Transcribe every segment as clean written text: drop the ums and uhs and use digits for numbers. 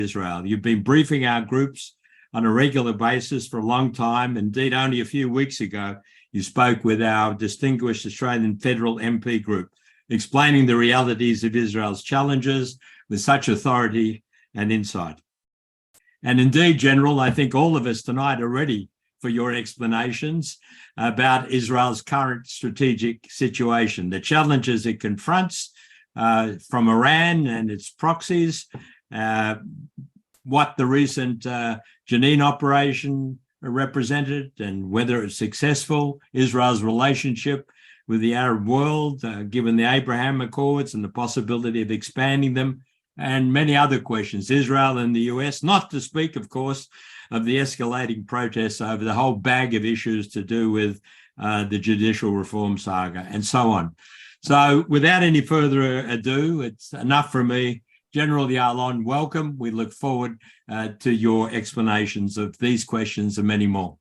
Israel. You've been briefing our groups on a regular basis for a long time. Indeed, only a few weeks ago, you spoke with our distinguished Australian Federal MP group, explaining the realities of Israel's challenges with such authority and insight. And indeed, General, I think all of us tonight are ready for your explanations about Israel's current strategic situation, the challenges it confronts from Iran and its proxies, what the recent Jenin operation represented and whether it's successful, Israel's relationship with the Arab world, given the Abraham Accords and the possibility of expanding them, and many other questions, Israel and the US, not to speak, of course, of the escalating protests over the whole bag of issues to do with the judicial reform saga and so on. So without any further ado, it's enough for me. General Yalon, welcome. We look forward to your explanations of these questions and many more.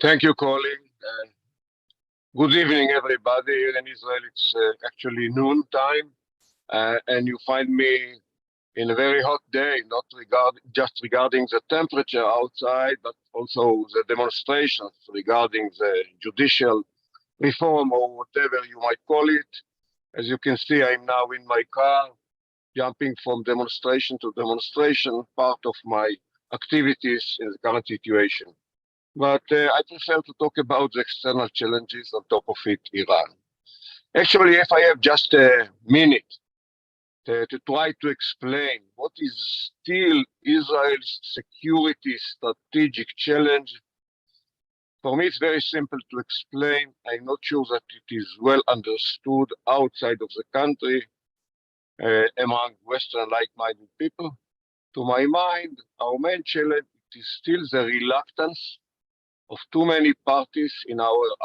Thank you, Colin. Good evening, everybody. Here in Israel, it's actually noon time, and you find me in a very hot day, not just regarding the temperature outside, but also the demonstrations regarding the judicial reform or whatever you might call it. As you can see, I'm now in my car, jumping from demonstration to demonstration, part of my activities in the current situation. But I prefer to talk about the external challenges, on top of it, Iran. Actually, if I have just a minute to try to explain what is still Israel's security strategic challenge, for me, it's very simple to explain. I'm not sure that it is well understood outside of the country among Western like-minded people. To my mind, our main challenge is still the reluctance of too many parties in our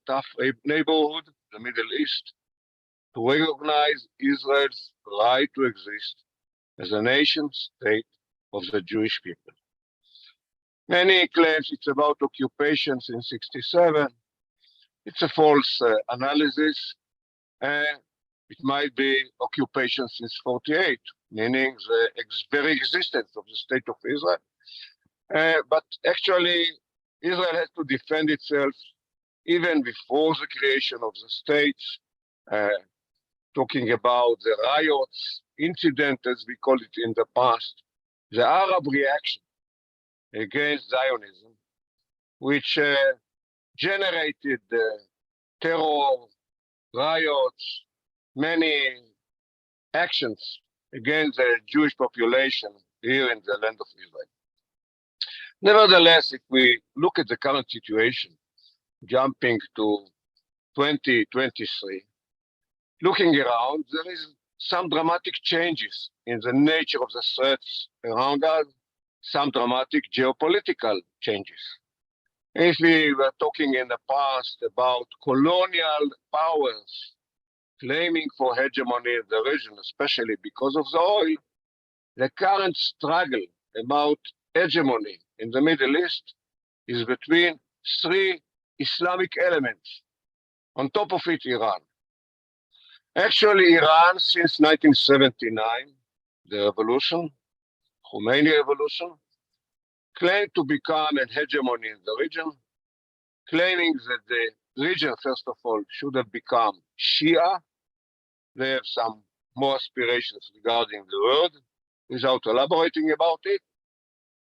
tough neighborhood, the Middle East, to recognize Israel's right to exist as a nation state of the Jewish people. Many claims it's about occupation since 67. It's a false analysis. It might be occupation since 48, meaning the very existence of the state of Israel. But actually, Israel has to defend itself even before the creation of the states, talking about the riots, incident, as we call it in the past, the Arab reaction against Zionism, which generated terror, riots, many actions against the Jewish population here in the land of Israel. Nevertheless, if we look at the current situation, jumping to 2023, looking around, there is some dramatic changes in the nature of the threats around us, some dramatic geopolitical changes. If we were talking in the past about colonial powers claiming for hegemony in the region, especially because of the oil, the current struggle about hegemony in the Middle East is between three Islamic elements. On top of it, Iran. Actually, Iran, since 1979, the revolution, Khomeini revolution, claimed to become an hegemony in the region, claiming that the region, first of all, should have become Shia. They have some more aspirations regarding the word, without elaborating about it.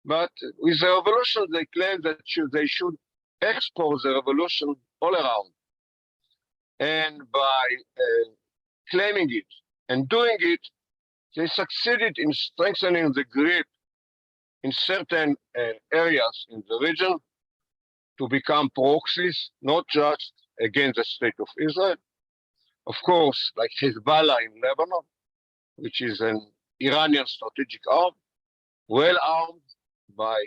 But with the revolution, they claimed that they should export the revolution all around. And by claiming it and doing it, they succeeded in strengthening the grip in certain areas in the region to become proxies, not just against the state of Israel. Of course, like Hezbollah in Lebanon, which is an Iranian strategic arm, well armed by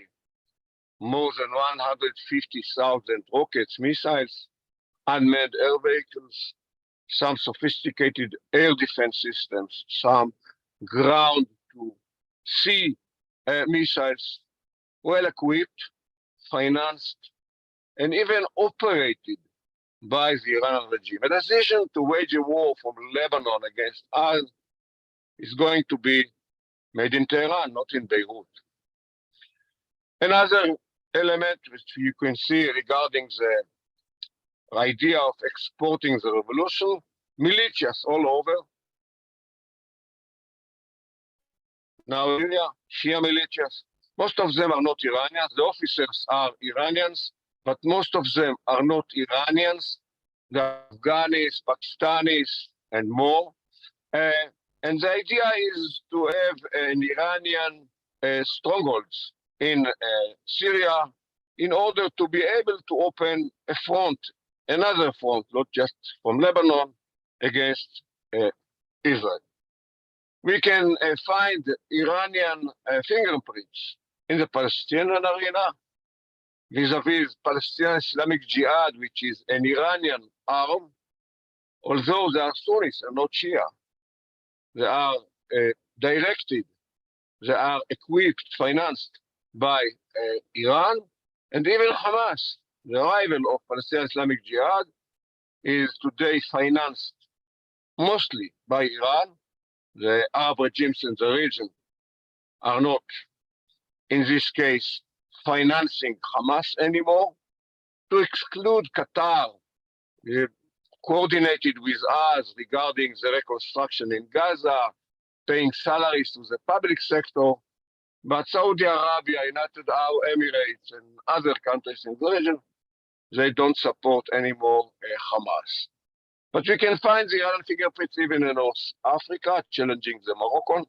more than 150,000 rockets, missiles, unmanned air vehicles, some sophisticated air defense systems, some ground-to-sea missiles, well equipped, financed, and even operated by the Iranian regime. A decision to wage a war from Lebanon against us is going to be made in Tehran, not in Beirut. Another element which you can see regarding the idea of exporting the revolution, militias all over. Now, Shia militias, most of them are not Iranians. The officers are Iranians, but most of them are not Iranians. The Afghanis, Pakistanis, and more. And the idea is to have an Iranian strongholds in Syria in order to be able to open a front, another front, not just from Lebanon, against Israel. We can find Iranian fingerprints in the Palestinian arena vis-a-vis Palestinian Islamic Jihad, which is an Iranian arm, although they are Sunnis and not Shia. They are directed, they are equipped, financed by Iran, and even Hamas, the rival of Palestinian Islamic Jihad, is today financed mostly by Iran. The Arab regimes in the region are not, in this case, financing Hamas anymore. To exclude Qatar, coordinated with us regarding the reconstruction in Gaza, paying salaries to the public sector, but Saudi Arabia, United Arab Emirates, and other countries in the region, they don't support anymore Hamas. But we can find the Iranian fingerprints even in North Africa, challenging the Moroccan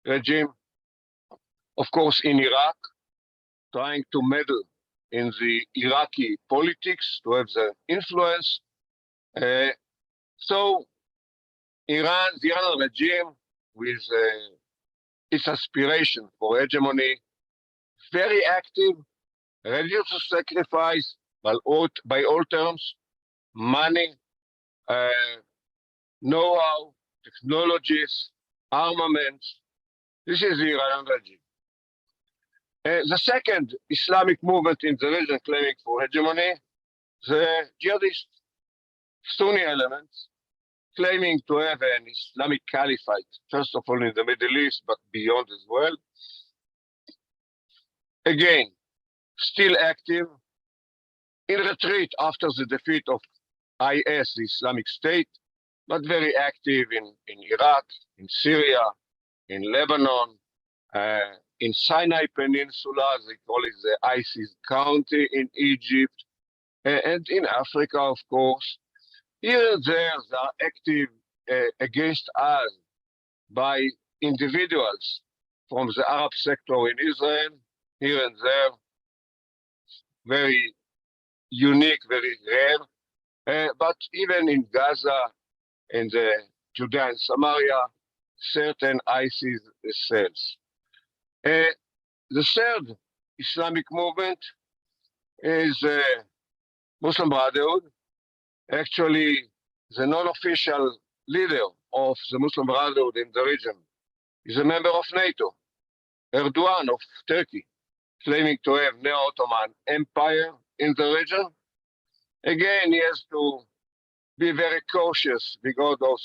regime. Of course, in Iraq, trying to meddle in the Iraqi politics to have the influence. So Iran, the Iran regime, with its aspiration for hegemony, very active, ready to sacrifice by all terms, money, know-how, technologies, armaments. This is the Iranian regime. The second Islamic movement in the region claiming for hegemony, the jihadist Sunni elements, claiming to have an Islamic caliphate, first of all in the Middle East, but beyond as well. Again, still active, in retreat after the defeat of IS, the Islamic State, but very active in Iraq, in Syria, in Lebanon, in Sinai Peninsula, they call it the ISIS County in Egypt, and in Africa, of course. Here and there, they are active against us by individuals from the Arab sector in Israel, here and there, very unique, very rare. But even in Gaza, in the Judea and Samaria, certain ISIS cells. The third Islamic movement is Muslim Brotherhood. Actually, the non-official leader of the Muslim Brotherhood in the region is a member of NATO, Erdogan of Turkey, claiming to have neo-Ottoman empire in the region. Again, he has to be very cautious because of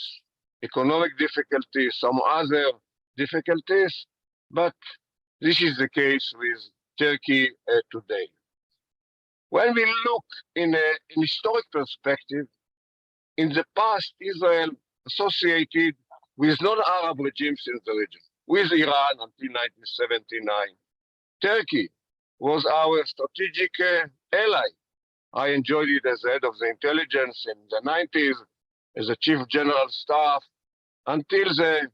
economic difficulties, some other difficulties, but this is the case with Turkey today. When we look in an historic perspective, in the past, Israel associated with non-Arab regimes in the region, with Iran until 1979. Turkey was our strategic ally. I enjoyed it as head of the intelligence in the 90s, as a chief general staff, until the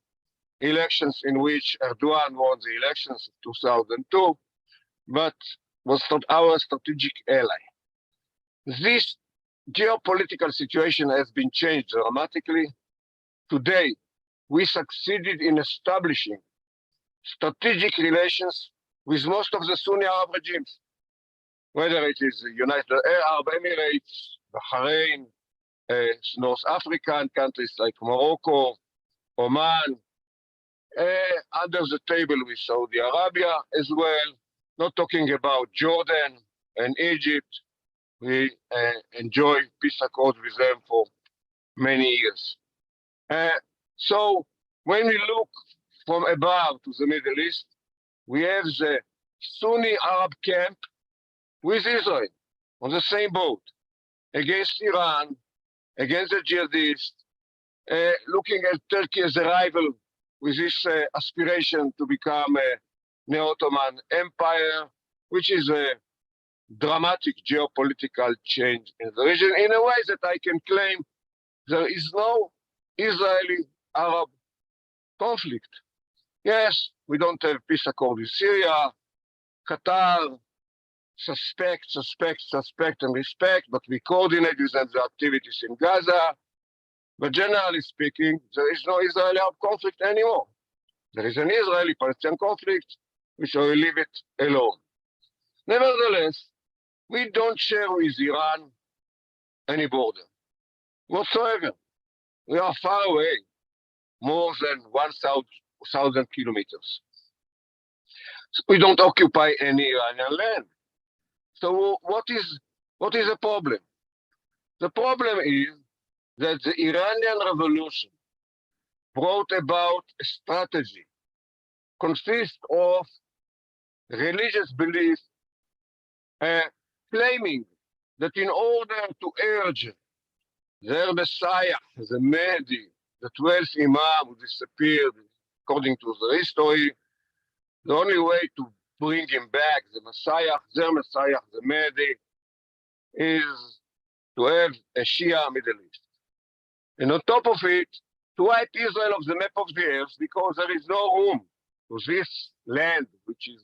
elections in which Erdogan won the elections of 2002, but was not our strategic ally. This geopolitical situation has been changed dramatically. Today, we succeeded in establishing strategic relations with most of the Sunni Arab regimes, whether it is the United Arab Emirates, Bahrain, North African countries like Morocco, Oman, under the table with Saudi Arabia as well, not talking about Jordan and Egypt. We enjoy peace accords with them for many years. So when we look from above to the Middle East, we have the Sunni Arab camp with Israel on the same boat against Iran, against the jihadists, looking at Turkey as a rival with this aspiration to become an Ottoman Empire, which is a dramatic geopolitical change in the region in a way that I can claim there is no Israeli-Arab conflict. Yes, we don't have peace accord with Syria, Qatar, suspect, and respect, but we coordinate with them the activities in Gaza. But generally speaking, there is no Israeli-Arab conflict anymore. There is an Israeli-Palestinian conflict, which I will leave it alone. Nevertheless, we don't share with Iran any border whatsoever. We are far away, more than 1,000 kilometers. So we don't occupy any Iranian land. So what is the problem? The problem is that the Iranian revolution brought about a strategy consist of religious belief, claiming that in order to urge their Messiah, the Mahdi, the 12th Imam who disappeared, according to the history, the only way to bring him back, the Messiah, their Messiah, the Mahdi, is to have a Shia Middle East. And on top of it, to wipe Israel off the map of the earth because there is no room for this land, which is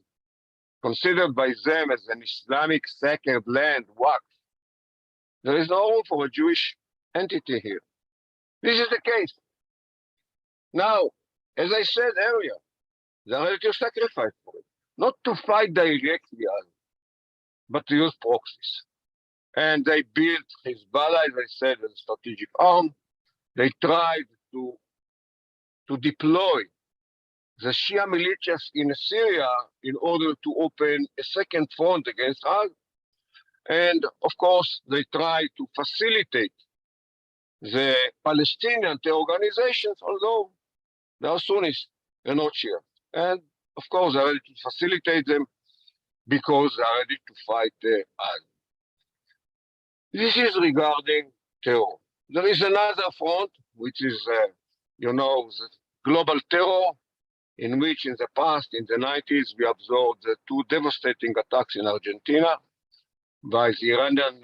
considered by them as an Islamic sacred land, Waqf. There is no room for a Jewish entity here. This is the case. Now, as I said earlier, they are ready to sacrifice for it, not to fight directly, but to use proxies. And they built Hezbollah, as I said, as a strategic arm. They tried to deploy the Shia militias in Syria in order to open a second front against us. And of course, they tried to facilitate the Palestinian terror organizations, although they are Sunnis, they're not Shia. And of course, they're ready to facilitate them because they're ready to fight us. This is regarding terror. There is another front, which is, the global terror, in which in the past, in the 90s, we observed the two devastating attacks in Argentina by the Iranian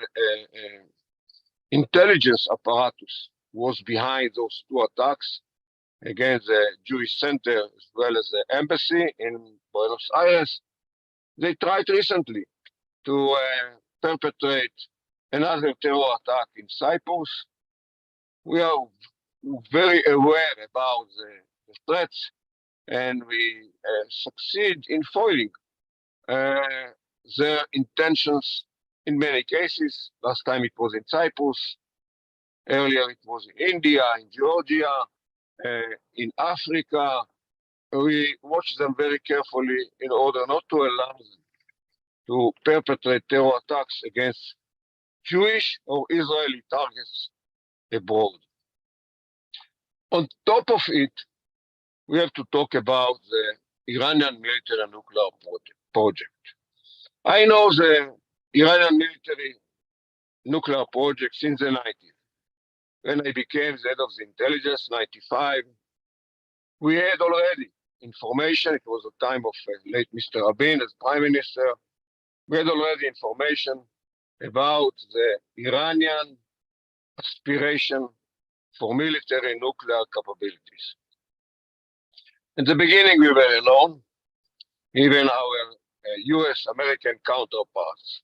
intelligence apparatus was behind those two attacks against the Jewish center as well as the embassy in Buenos Aires. They tried recently to perpetrate another terror attack in Cyprus. We are very aware about the threats, and we succeed in foiling their intentions in many cases. Last time it was in Cyprus. Earlier it was in India, in Georgia, in Africa. We watch them very carefully in order not to allow them to perpetrate terror attacks against Jewish or Israeli targets abroad. On top of it, we have to talk about the Iranian military and nuclear project. I know the Iranian military nuclear project since the 90s. When I became the head of the intelligence, 95, we had already information. It was the time of late Mr. Rabin as prime minister. We had already information about the Iranian aspiration for military nuclear capabilities. In the beginning, we were alone. Even our US American counterparts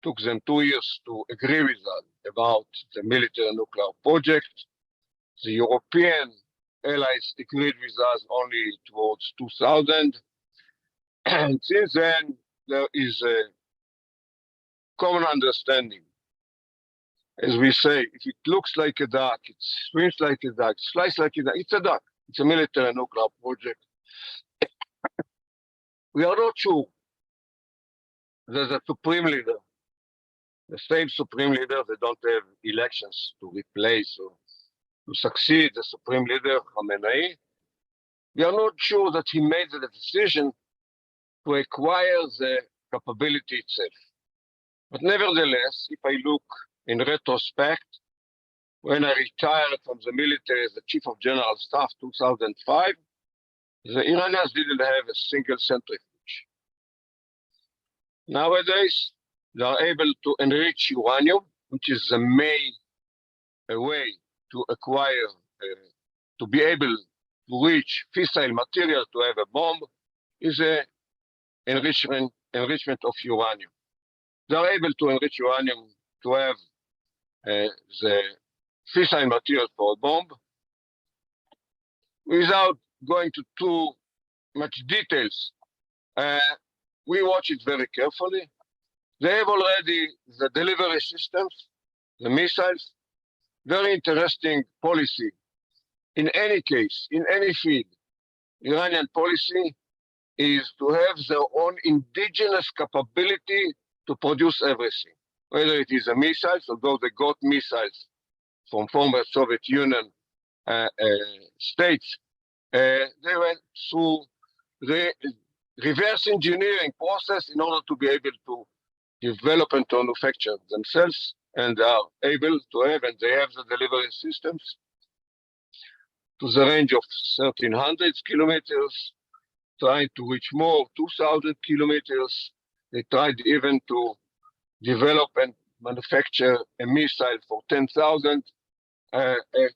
took them 2 years to agree with us about the military nuclear project. The European allies agreed with us only towards 2000. And since then, there is a common understanding. As we say, if it looks like a duck, it swims like a duck, flies like a duck, it's a duck. It's a military nuclear project. We are not sure that the supreme leader, the same supreme leader, they don't have elections to replace or to succeed the supreme leader, Khamenei. We are not sure that he made the decision to acquire the capability itself. But nevertheless, if I look in retrospect, when I retired from the military as the Chief of General Staff 2005, the Iranians didn't have a single centrifuge. Nowadays, they are able to enrich uranium, which is the main way to acquire, to be able to reach fissile material to have a bomb, is a enrichment of uranium. They are able to enrich uranium to have the fissile material for a bomb. Without going to too much details, we watch it very carefully. They have already the delivery systems, the missiles, very interesting policy. In any case, in any field, Iranian policy is to have their own indigenous capability to produce everything, whether it is a missiles, although they got missiles from former Soviet Union states, they went through the reverse engineering process in order to be able to develop and to manufacture themselves, and are able to have, and they have the delivery systems to the range of 1,300 kilometers, trying to reach more, 2,000 kilometers. They tried even to develop and manufacture a missile for 10,000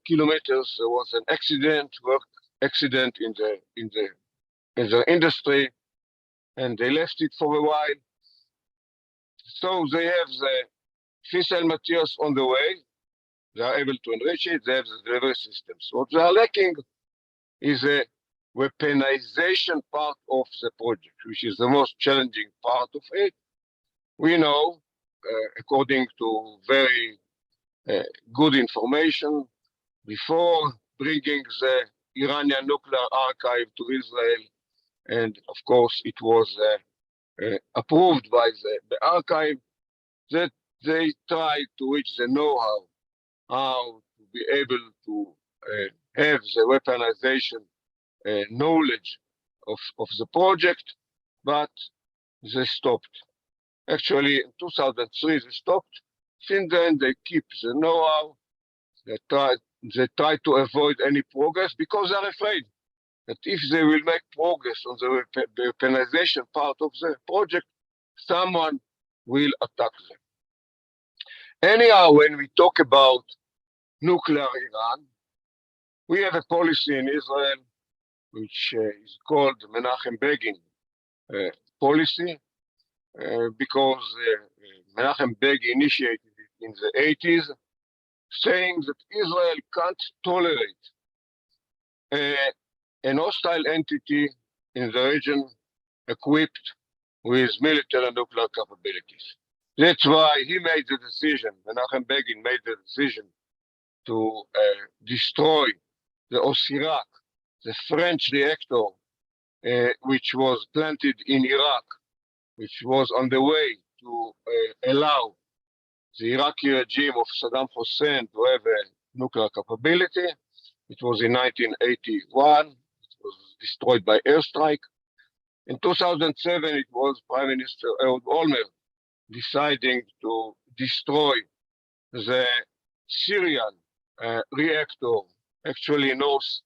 kilometers. There was an work accident in the industry, and they left it for a while. So they have the fissile materials on the way. They are able to enrich it. They have the delivery systems. What they are lacking is a weaponization part of the project, which is the most challenging part of it. We know, according to very good information, before bringing the Iranian nuclear archive to Israel, and of course it was approved by the archive, that they tried to reach the know-how, how to be able to have the weaponization knowledge of the project, but they stopped. Actually, in 2003, they stopped. Since then, they keep the know-how. They try to avoid any progress because they're afraid that if they will make progress on the weaponization part of the project, someone will attack them. Anyhow, when we talk about nuclear Iran, we have a policy in Israel which is called Menachem Begin policy, because Menachem Begin initiated it in the 80s, saying that Israel can't tolerate an hostile entity in the region equipped with military and nuclear capabilities. That's why he made the decision, Menachem Begin made the decision to destroy the Osirak, the French reactor, which was planted in Iraq, which was on the way to allow the Iraqi regime of Saddam Hussein to have a nuclear capability. It was in 1981. It was destroyed by airstrike. In 2007, it was Prime Minister Ehud Olmert deciding to destroy the Syrian reactor, actually North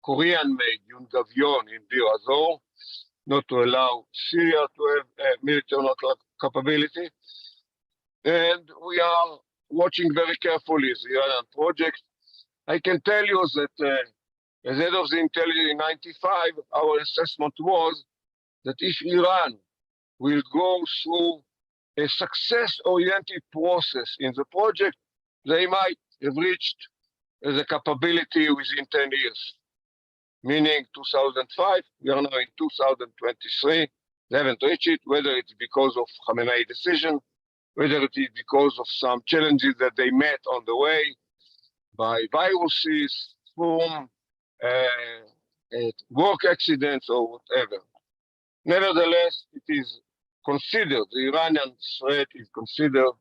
Korean-made Yungavyon in Bir Azor, not to allow Syria to have military capability. And we are watching very carefully the Iranian project. I can tell you that as head of the intelligence in 95, our assessment was that if Iran will go through a success-oriented process in the project, they might have reached the capability within 10 years. Meaning 2005, we are now in 2023, they haven't reached it, whether it's because of Khamenei decision, whether it is because of some challenges that they met on the way by viruses, storm, work accidents, or whatever. Nevertheless, it is considered, the Iranian threat is considered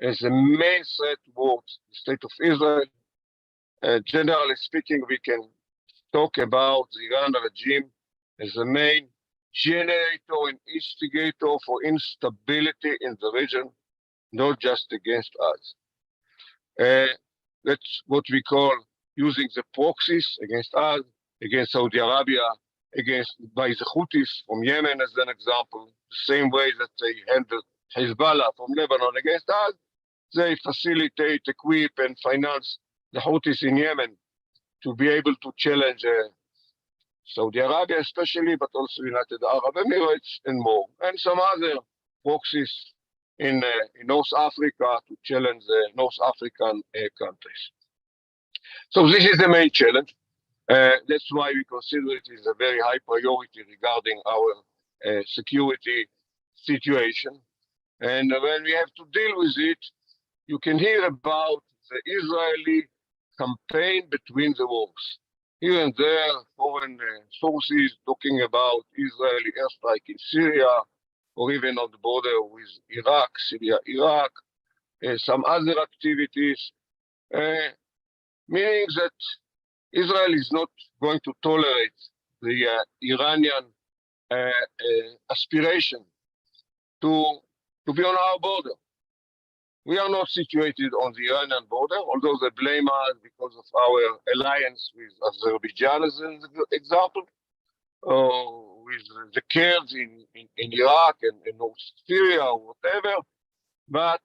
as the main threat towards the state of Israel. Generally speaking, we can talk about the Iran regime as the main generator and instigator for instability in the region, not just against us. That's what we call using the proxies against us, against Saudi Arabia, by the Houthis from Yemen as an example, the same way that they handled Hezbollah from Lebanon against us. They facilitate, equip, and finance the Houthis in Yemen to be able to challenge Saudi Arabia especially, but also United Arab Emirates and more, and some other proxies in North Africa to challenge the North African countries. So this is the main challenge. That's why we consider it is a very high priority regarding our security situation. And when we have to deal with it, you can hear about the Israeli campaign between the wars. Here and there, foreign sources talking about Israeli airstrike in Syria, or even on the border with Iraq, Syria, Iraq, some other activities, meaning that Israel is not going to tolerate the Iranian aspiration to be on our border. We are not situated on the Iranian border, although they blame us because of our alliance with Azerbaijan as an example, or with the Kurds in Iraq and North Syria or whatever. But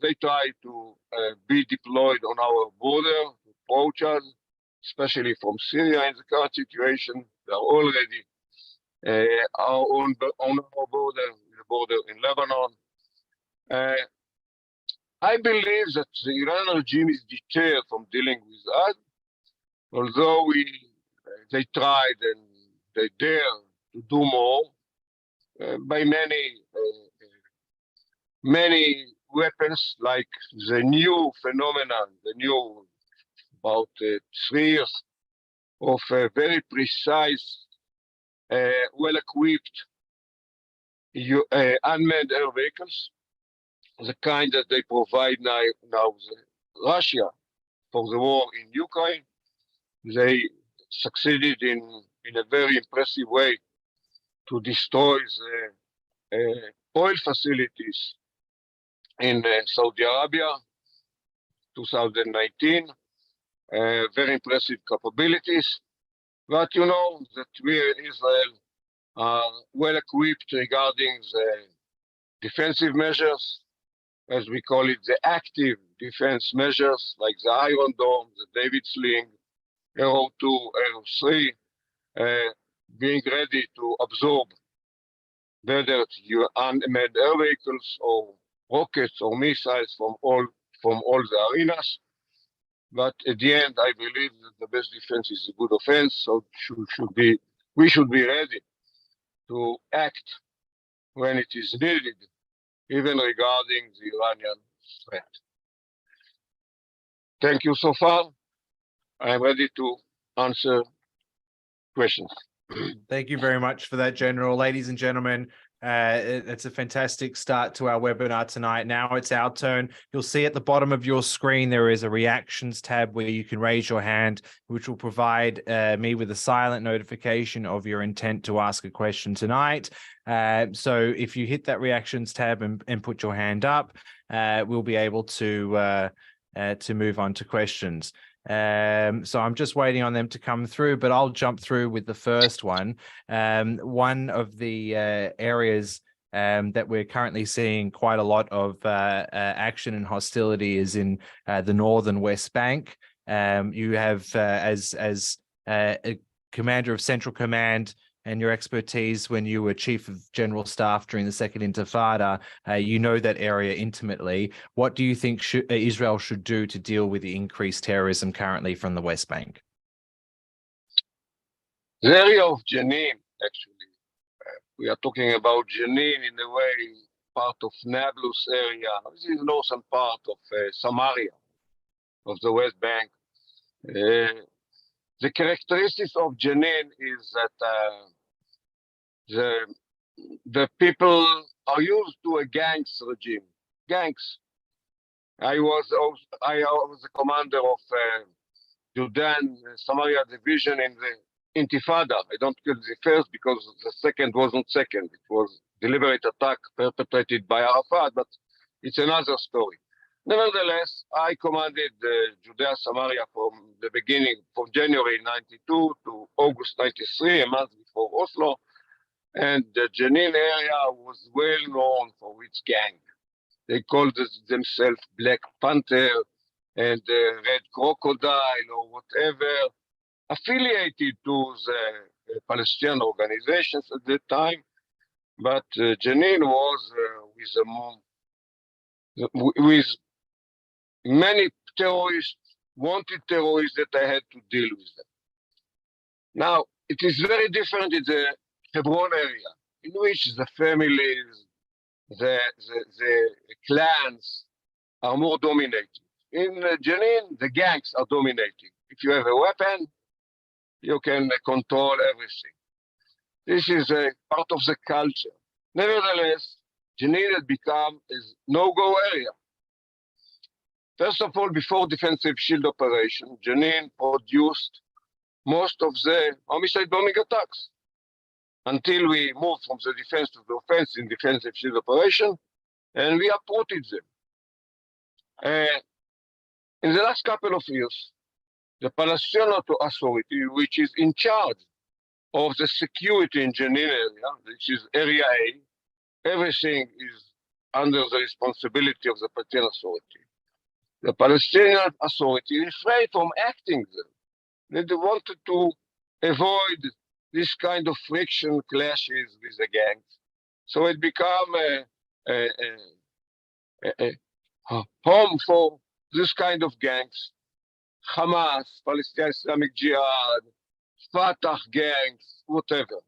they try to be deployed on our border, to approach us, especially from Syria in the current situation. They are already on our border, the border in Lebanon. I believe that the Iran regime is deterred from dealing with us, although they tried and they dare to do more by many weapons, like the new phenomenon, the new about 3 years of very precise, well-equipped unmanned air vehicles, the kind that they provide now Russia for the war in Ukraine. They succeeded in a very impressive way to destroy the oil facilities in Saudi Arabia, 2019. Very impressive capabilities. But you know that we in Israel are well equipped regarding the defensive measures, as we call it, the active defense measures, like the Iron Dome, the David Sling, Arrow 2, Arrow 3, being ready to absorb whether it's unmanned air vehicles or rockets or missiles from all the arenas. But at the end, I believe that the best defense is a good offense, so we should be ready to act when it is needed, even regarding the Iranian threat. Thank you so far. I am ready to answer questions. Thank you very much for that, General. Ladies and gentlemen, it's a fantastic start to our webinar tonight. Now it's our turn. You'll see at the bottom of your screen there is a reactions tab where you can raise your hand, which will provide me with a silent notification of your intent to ask a question tonight. So if you hit that reactions tab and put your hand up, we'll be able to move on to questions. So I'm just waiting on them to come through, but I'll jump through with the first one. One of the areas that we're currently seeing quite a lot of action and hostility is in the northern West Bank. You have, as a commander of Central Command, and your expertise when you were Chief of General Staff during the Second Intifada, you know that area intimately. What do you think Israel should do to deal with the increased terrorism currently from the West Bank? The area of Jenin, actually, we are talking about Jenin in a way, part of Nablus area. This is northern part of Samaria, of the West Bank. The characteristics of Jenin is that the people are used to a gangs regime. Gangs. I was a commander of Judea and Samaria division in the Intifada. I don't call the first because the second wasn't second. It was deliberate attack perpetrated by Arafat, but it's another story. Nevertheless, I commanded Judea and Samaria from the beginning, from January 92 to August 93, a month before Oslo. And the Jenin area was well known for its gang. They called themselves Black Panther and Red Crocodile or whatever, affiliated to the Palestinian organizations at the time. But Jenin was with many terrorists, wanted terrorists that I had to deal with them. Now, it is very different in the Hebron area, in which the families, the clans are more dominating. In Jenin, the gangs are dominating. If you have a weapon, you can control everything. This is a part of the culture. Nevertheless, Jenin had become a no-go area. First of all, before defensive shield operation, Jenin produced most of the homicide bombing attacks until we moved from the defense to the offense in defensive shield operation, and we uprooted them. In the last couple of years, the Palestinian Authority, which is in charge of the security in Jenin area, which is Area A, everything is under the responsibility of the Palestinian Authority. The Palestinian Authority refrained from acting there. They wanted to avoid this kind of friction clashes with the gangs. So it became a home for this kind of gangs. Hamas, Palestinian Islamic Jihad, Fatah gangs, whatever.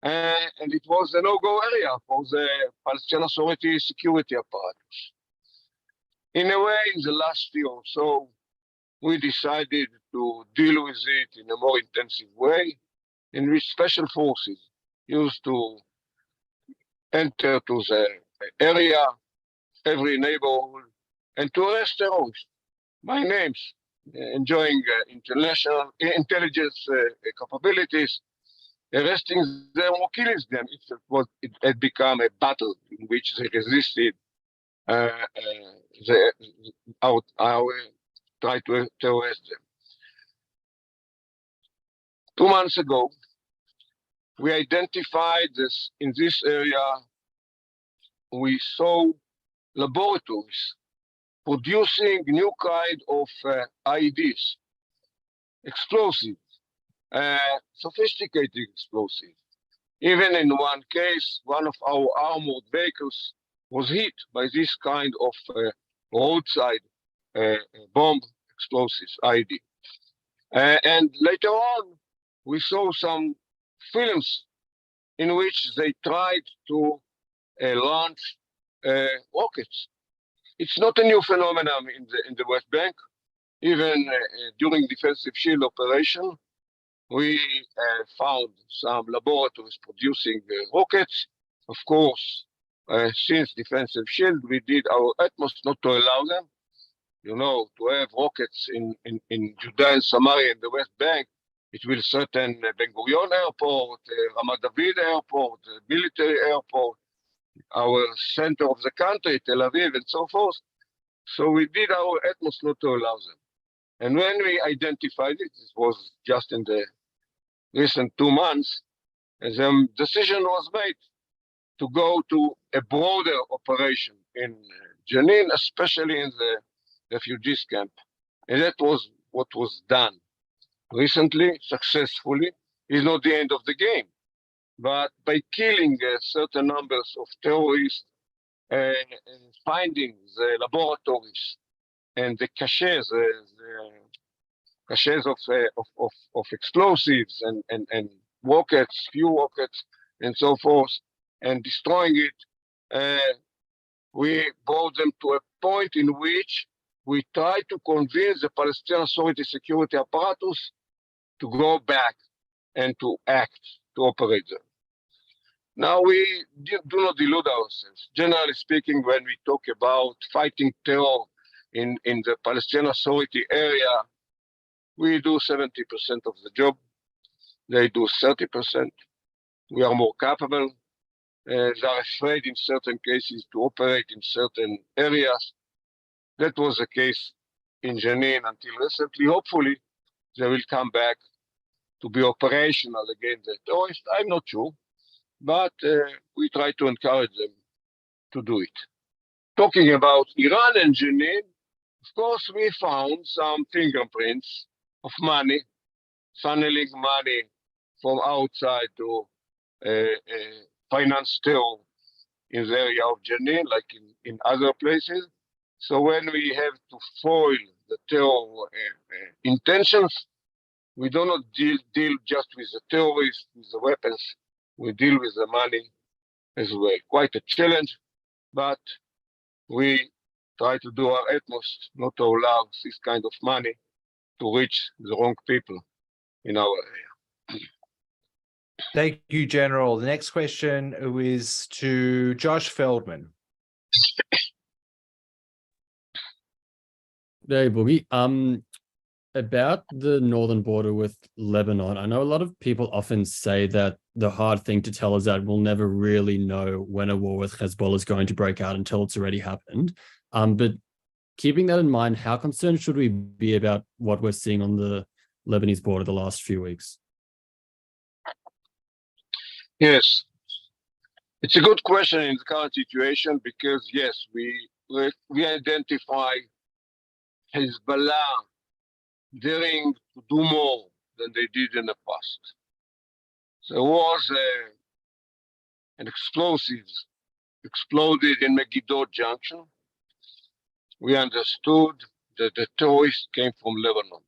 And it was a no-go area for the Palestinian Authority security apparatus. In a way, in the last year or so, we decided to deal with it in a more intensive way, in which special forces used to enter to the area, every neighborhood, and to arrest terrorists by names, enjoying international intelligence capabilities, arresting them or killing them if it had become a battle in which they resisted our try to arrest them. 2 months ago, we identified this in this area. We saw laboratories producing new kind of IEDs, explosives, sophisticated explosives. Even in one case, one of our armored vehicles was hit by this kind of roadside bomb explosives, IED. And later on, we saw some films in which they tried to launch rockets. It's not a new phenomenon in the West Bank. Even during defensive shield operation, we found some laboratories producing rockets. Of course, since defensive shield, we did our utmost not to allow them. You know, to have rockets in Judea and Samaria in the West Bank, it will threaten Ben Gurion Airport, Ramat David Airport, military airport, our center of the country, Tel Aviv, and so forth. So we did our utmost not to allow them. And when we identified it, it was just in the recent 2 months, the decision was made to go to a broader operation in Jenin, especially in the refugees camp. And that was what was done recently, successfully. Is not the end of the game, but by killing certain numbers of terrorists and finding the laboratories and the caches, caches of explosives and rockets, few rockets, and so forth, and destroying it, we brought them to a point in which we tried to convince the Palestinian Authority security apparatus to go back and to act, to operate them. Now, we do not delude ourselves. Generally speaking, when we talk about fighting terror in the Palestinian Authority area, We do 70% of the job. They do 30%. We are more capable. They are afraid in certain cases to operate in certain areas. That was the case in Jenin until recently. Hopefully, they will come back to be operational against the terrorists. I'm not sure, but we try to encourage them to do it. Talking about Iran and Jenin, of course, we found some fingerprints of money, funneling money from outside to finance terror in the area of Jenin, like in other places. So when we have to foil the terror intentions, we do not deal just with the terrorists, with the weapons. We deal with the money as well. Quite a challenge, but we try to do our utmost not to allow this kind of money to reach the wrong people in our area. Thank you, General. The next question is to Josh Feldman. Hey, Bogie. About the northern border with Lebanon, I know a lot of people often say that the hard thing to tell is that we'll never really know when a war with Hezbollah is going to break out until it's already happened. But keeping that in mind, how concerned should we be about what we're seeing on the Lebanese border the last few weeks? Yes, it's a good question in the current situation because, yes, we identify Hezbollah daring to do more than they did in the past. There was an explosive exploded in Megiddo Junction. We understood that the terrorists came from Lebanon.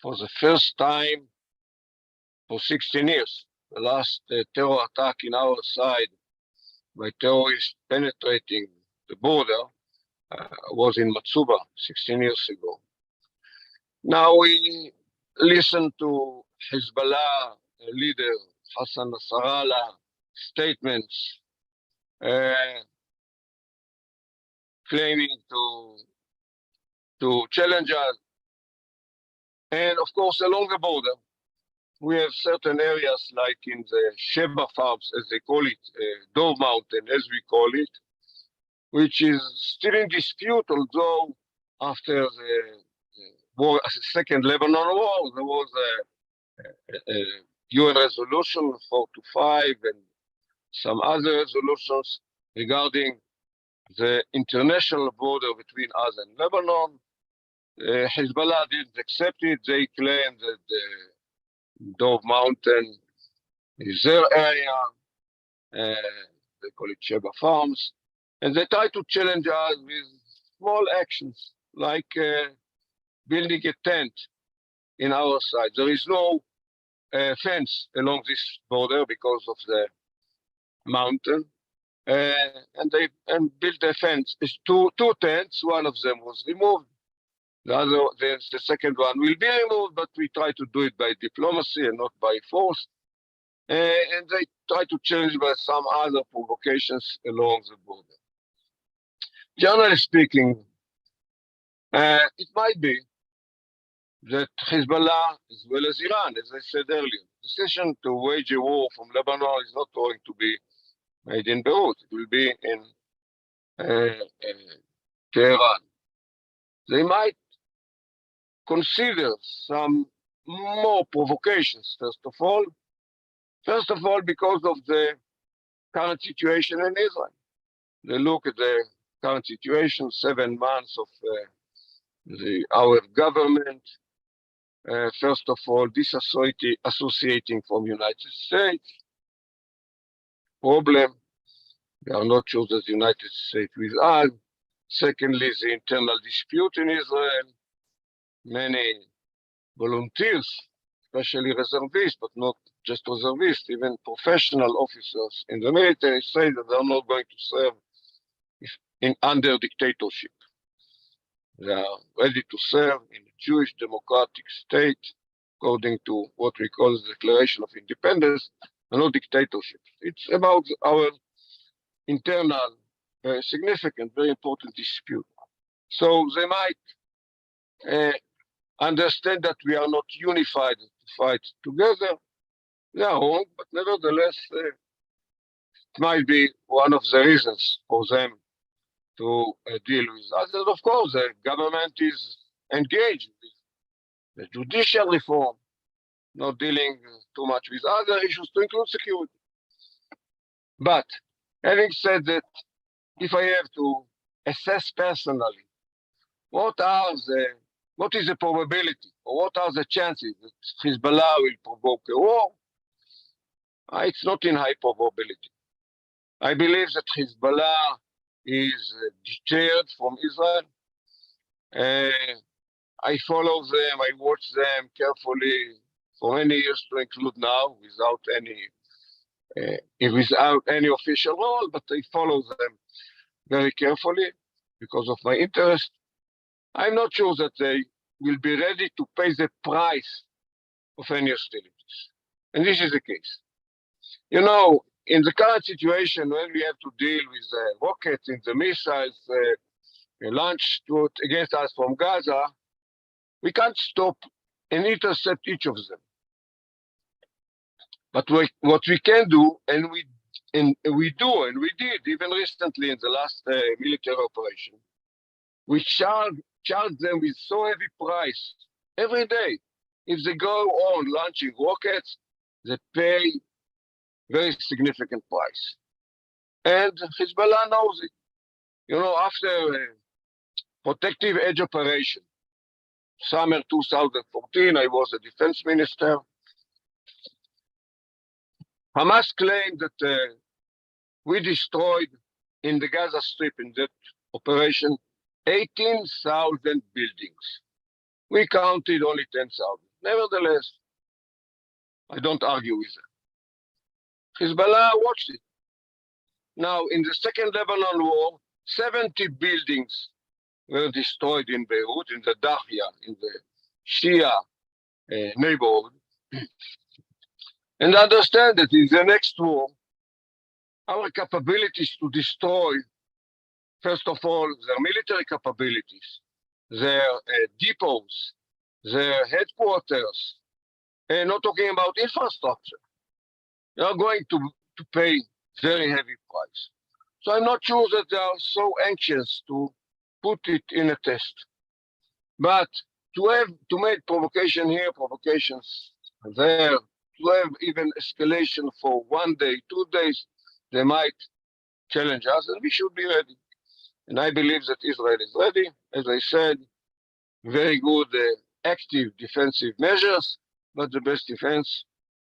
For the first time for 16 years, the last terror attack in our side by terrorists penetrating the border was in Matsuba 16 years ago. Now we listen to Hezbollah leader Hassan Nasrallah statements claiming to challenge us. And of course, along the border, we have certain areas like in the Sheba farms, as they call it, Dove Mountain, as we call it, which is still in dispute, although after the war, second Lebanon War, there was a UN resolution 425 and some other resolutions regarding the international border between us and Lebanon. Hezbollah didn't accept it. They claimed that the Dove Mountain is their area. They call it Sheba Farms. And they try to challenge us with small actions, like building a tent in our side. There is no fence along this border because of the mountain. And they built a fence. It's two tents. One of them was removed. The second one will be removed, but we try to do it by diplomacy and not by force. And they try to challenge by some other provocations along the border. Generally speaking, it might be that Hezbollah, as well as Iran, as I said earlier, the decision to wage a war from Lebanon is not going to be made in Beirut. It will be in Tehran. They might consider some more provocations, first of all, because of the current situation in Israel. They look at the current situation, 7 months of our government, first of all, disassociating from United States. Problem, they are not sure that the United States with us. Secondly, the internal dispute in Israel. Many volunteers, especially reservists, but not just reservists, even professional officers in the military say that they're not going to serve under dictatorship. They are ready to serve in a Jewish democratic state, according to what we call the Declaration of Independence, and not dictatorship. It's about our internal, very significant, very important dispute. So they might understand that we are not unified to fight together. They are wrong, but nevertheless, it might be one of the reasons for them to deal with us. And of course, the government is engaged with the judicial reform, not dealing too much with other issues to include security. But having said that, if I have to assess personally, what is the probability or what are the chances that Hezbollah will provoke a war? It's not in high probability. I believe that Hezbollah is deterred from Israel. I follow them, I watch them carefully for many years to include now without any official role, but I follow them very carefully because of my interest. I'm not sure that they will be ready to pay the price of any hostilities. And this is the case. You know, in the current situation, when we have to deal with the rockets and the missiles launched against us from Gaza, we can't stop and intercept each of them. But what we can do, and we did even recently in the last military operation, we charge them with so heavy price every day. If they go on launching rockets, they pay very significant price. And Hezbollah knows it. You know, after a protective edge operation, summer 2014, I was a defense minister. Hamas claimed that we destroyed in the Gaza Strip in that operation 18,000 buildings. We counted only 10,000. Nevertheless, I don't argue with them. Hezbollah watched it. Now, in the Second Lebanon War, 70 buildings were destroyed in Beirut, in the Dahya, in the Shia neighborhood. And understand that in the next war, our capabilities to destroy, first of all, their military capabilities, their depots, their headquarters, and not talking about infrastructure, they are going to pay very heavy price. So I'm not sure that they are so anxious to put it in a test. But to make provocation here, provocations there, to have even escalation for 1 day, 2 days, they might challenge us, and we should be ready. And I believe that Israel is ready. As I said, very good active defensive measures, but the best defense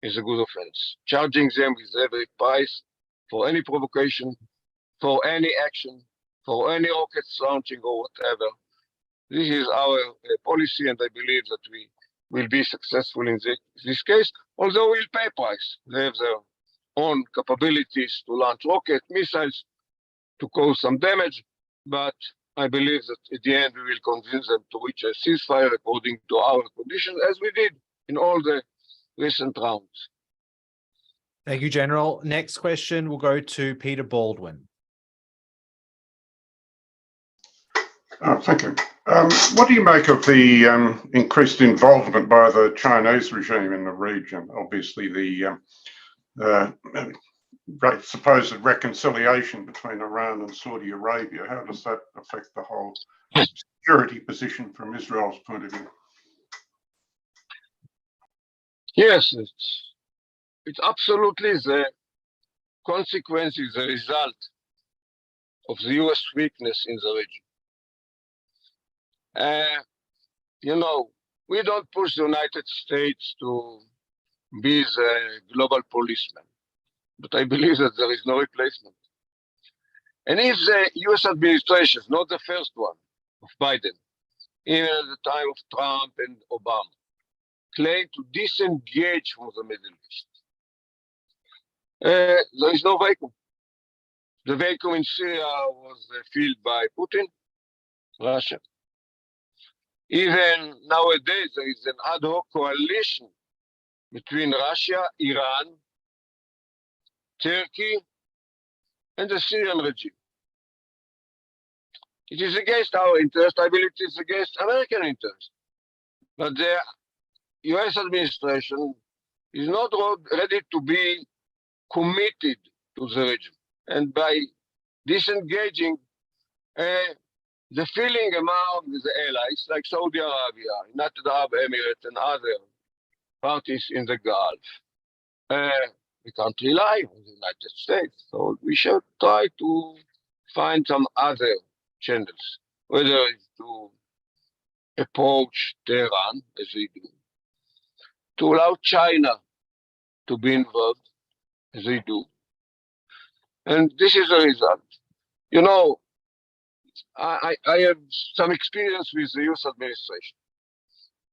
is a good offense. Charging them with every price for any provocation, for any action, for any rockets launching or whatever. This is our policy, and I believe that we will be successful in this case, although we'll pay price. They have their own capabilities to launch rocket missiles, to cause some damage, but I believe that at the end we will convince them to reach a ceasefire according to our conditions, as we did in all the recent rounds. Thank you, General. Next question will go to Peter Baldwin. Thank you. What do you make of the increased involvement by the Chinese regime in the region? Obviously, the supposed reconciliation between Iran and Saudi Arabia. How does that affect the whole security position from Israel's point of view? Yes, it's absolutely the consequences, the result of the US weakness in the region. You know, we don't push the United States to be the global policeman, but I believe that there is no replacement. And if the US administration, not the first one of Biden, even at the time of Trump and Obama, claim to disengage from the Middle East, there is no vacuum. The vacuum in Syria was filled by Putin, Russia. Even nowadays, there is an ad hoc coalition between Russia, Iran, Turkey, and the Syrian regime. It is against our interest. I believe it is against American interest. But the US administration is not ready to be committed to the region. And by disengaging, the feeling among the allies, like Saudi Arabia, United Arab Emirates, and other parties in the Gulf, we can't rely on the United States. So we should try to find some other channels, whether it's to approach Tehran, as we do, to allow China to be involved, as we do. And this is the result. You know, I have some experience with the US administration.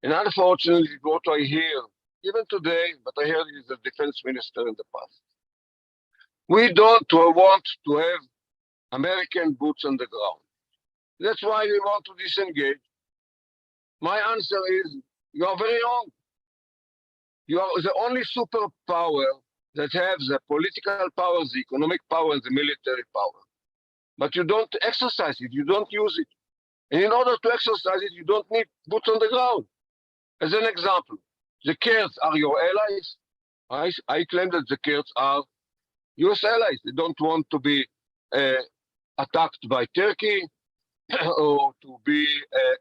And unfortunately, what I hear, even today, but I heard it as a defense minister in the past, we don't want to have American boots on the ground. That's why we want to disengage. My answer is, you are very wrong. You are the only superpower that has the political power, the economic power, and the military power. But you don't exercise it, you don't use it. And in order to exercise it, you don't need boots on the ground. As an example, the Kurds are your allies. I claim that the Kurds are US allies. They don't want to be attacked by Turkey or to be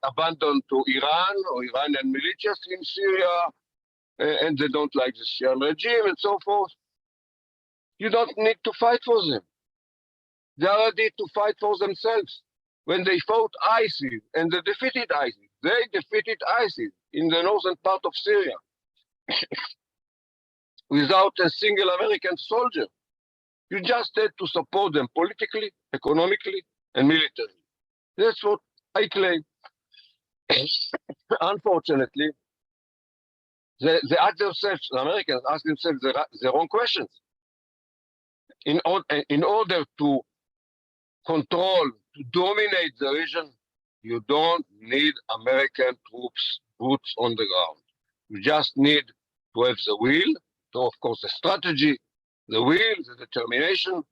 abandoned to Iran or Iranian militias in Syria, and they don't like the Syrian regime and so forth. You don't need to fight for them. They are ready to fight for themselves. When they fought ISIS and they defeated ISIS, they defeated ISIS in the northern part of Syria without a single American soldier. You just had to support them politically, economically, and militarily. That's what I claim. Unfortunately, they ask themselves, the Americans ask themselves the wrong questions. In order to control, to dominate the region, you don't need American troops, boots on the ground. You just need to have the will, of course, the strategy, the will, the determination,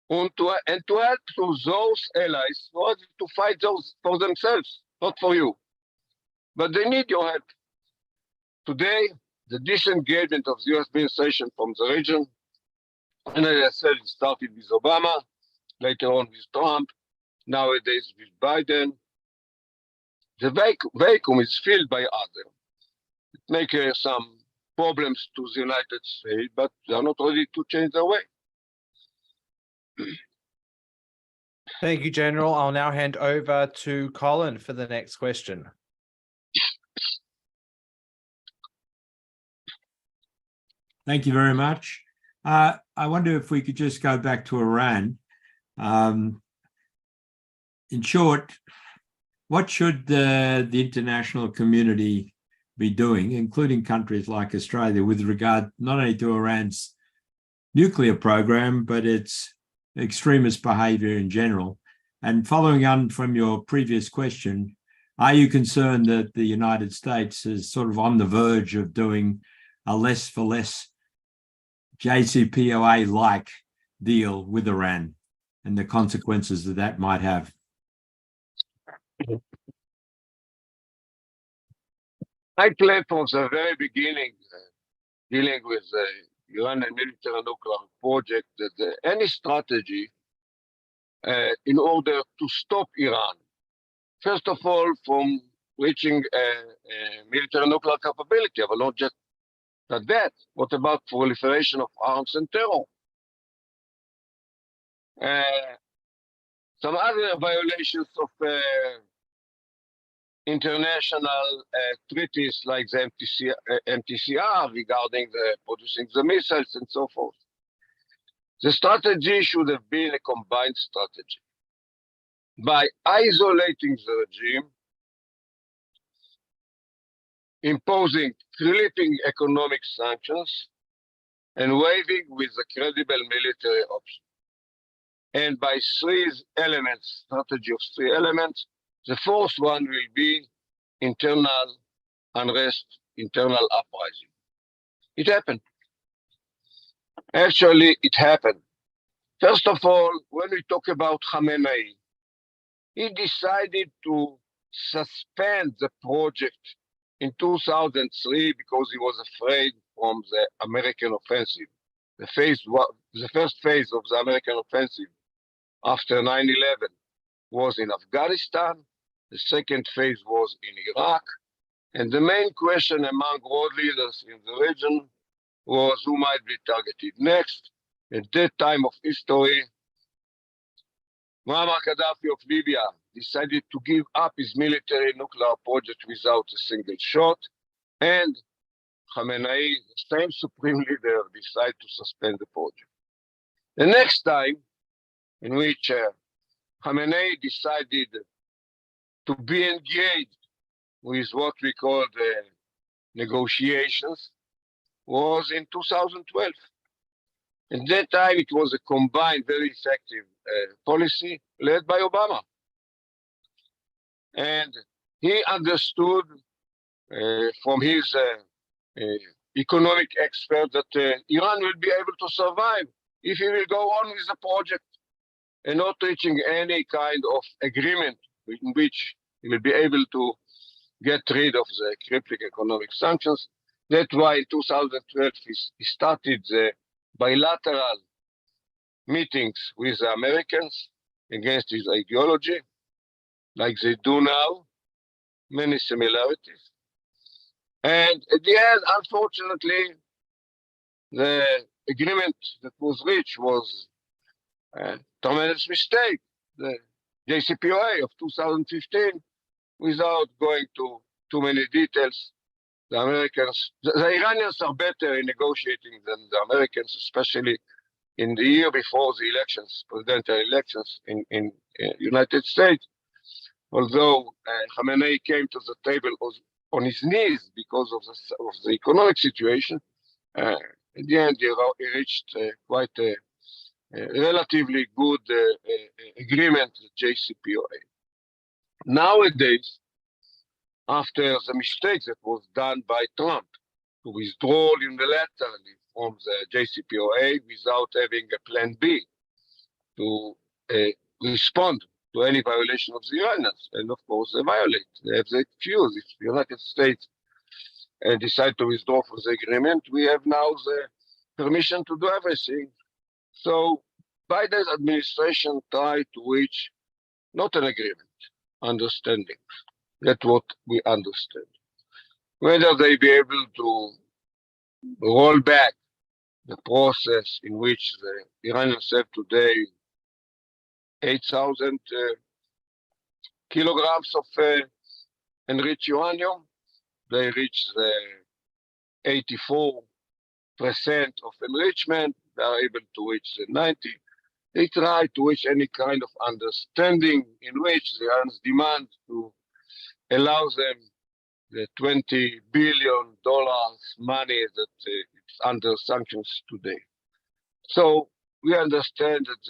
and to help to those allies to fight those for themselves, not for you. But they need your help. Today, the disengagement of the US administration from the region, and as I said, it started with Obama, later on with Trump, nowadays with Biden. The vacuum is filled by others. It makes some problems to the United States, but they are not ready to change their way. Thank you, General. I'll now hand over to Colin for the next question. Thank you very much. I wonder if we could just go back to Iran. In short, what should the international community be doing, including countries like Australia, with regard not only to Iran's nuclear program, but its extremist behavior in general? And following on from your previous question, are you concerned that the United States is sort of on the verge of doing a less for less JCPOA-like deal with Iran and the consequences that that might have? I claim from the very beginning, dealing with the Iranian military nuclear project, that any strategy in order to stop Iran, first of all, from reaching a military nuclear capability, but not just that. What about proliferation of arms and terror? Some other violations of international treaties like the MTCR regarding the producing the missiles and so forth. The strategy should have been a combined strategy. By isolating the regime, imposing creeping economic sanctions, and waiving with a credible military option. And by strategy of three elements, the fourth one will be internal unrest, internal uprising. It happened. Actually, it happened. First of all, when we talk about Khamenei, he decided to suspend the project in 2003 because he was afraid from the American offensive. The first phase of the American offensive after 9/11 was in Afghanistan. The second phase was in Iraq. And the main question among world leaders in the region was who might be targeted next. At that time of history, Muammar Gaddafi of Libya decided to give up his military nuclear project without a single shot, and Khamenei, the same supreme leader, decided to suspend the project. The next time in which Khamenei decided to be engaged with what we call the negotiations was in 2012. At that time, it was a combined, very effective policy led by Obama. And he understood from his economic expert that Iran will be able to survive if he will go on with the project and not reaching any kind of agreement in which he will be able to get rid of the crippling economic sanctions. That's why in 2012 he started the bilateral meetings with the Americans against his ideology, like they do now, many similarities. And at the end, unfortunately, the agreement that was reached was a tremendous mistake. The JCPOA of 2015, without going to too many details, the Iranians are better in negotiating than the Americans, especially in the year before the elections, presidential elections in United States. Although Khamenei came to the table on his knees because of the economic situation, at the end he reached quite a relatively good agreement with JCPOA. Nowadays, after the mistake that was done by Trump to withdraw unilaterally from the JCPOA without having a plan B to respond to any violation of the Iranians, and of course they violate. They have the excuse. If the United States decide to withdraw from the agreement, we have now the permission to do everything. So Biden's administration tried to reach not an agreement, understanding. That's what we understand. Whether they be able to roll back the process in which the Iranians have today 8,000 kilograms of enriched uranium, they reach the 84% of enrichment, they are able to reach the 90%. They try to reach any kind of understanding in which the Iranians demand to allow them the $20 billion money that is under sanctions today. So we understand that